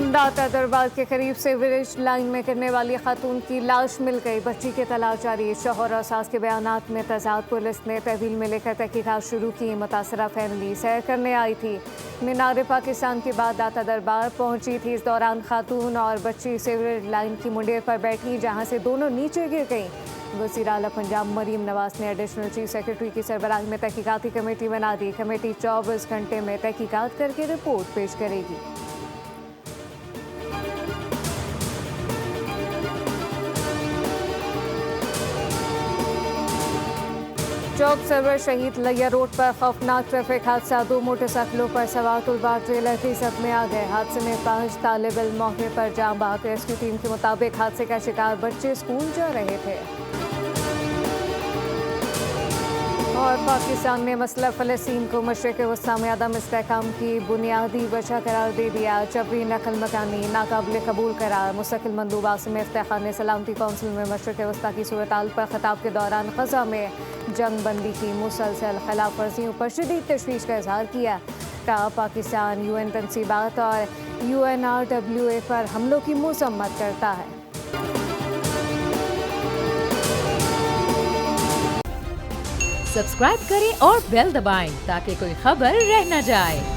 दाता दरबार के करीब सीवरेज लाइन में गिरने वाली खातून की लाश मिल गई। बच्ची की तलाश जारी। शौहर और सास के बयानात में तजाद। पुलिस ने तहवील में लेकर तहकीकात शुरू की। मुतासरा फैमिली सैर करने आई थी। मीनार पाकिस्तान के बाद दाता दरबार पहुंची थी। इस दौरान खातून और बच्ची सीवरेज लाइन की मुंडेर पर बैठी, जहां से दोनों नीचे गिर गईं। वज़ीर आला पंजाब मरीम नवाज ने एडिशनल चीफ सेक्रेटरी की सरबराही में तहकीकाती कमेटी बना दी। कमेटी 24 घंटे में तहकीकात करके रिपोर्ट पेश करेगी। चौक सरवर शहीद लिया रोड पर खौफनाक ट्रैफिक हादसा। 2 मोटरसाइकिलों पर सवार तुलबार ट्रेलर की जद में आ गए। हादसे में 5 तालिब इल्म मौके पर जान बहक। रेस्क्यू टीम के मुताबिक हादसे का शिकार बच्चे स्कूल जा रहे थे। और पाकिस्तान ने मसला फ़लस्तीन को मशरिक़ वस्ता में अदम इस्तेहकाम की बुनियादी वजह करार दे दिया। जबरी नकल मकानी नाकाबिल कबूल करार। मुस्तकिल मंदूब आसिम इफ्तिखार ने सलामती कौंसिल में मशरिक़ वस्ता की सूरत-हाल पर खिताब के दौरान ग़ज़ा में जंग बंदी की मुसलसल खिलाफ वर्जियों पर शदीद तशवीश का इजहार किया। कहा पाकिस्तान UN तनसीबात और UNRWA पर हमलों की मज़म्मत करता है। सब्सक्राइब करें और बेल दबाएं ताकि कोई खबर रह न जाए।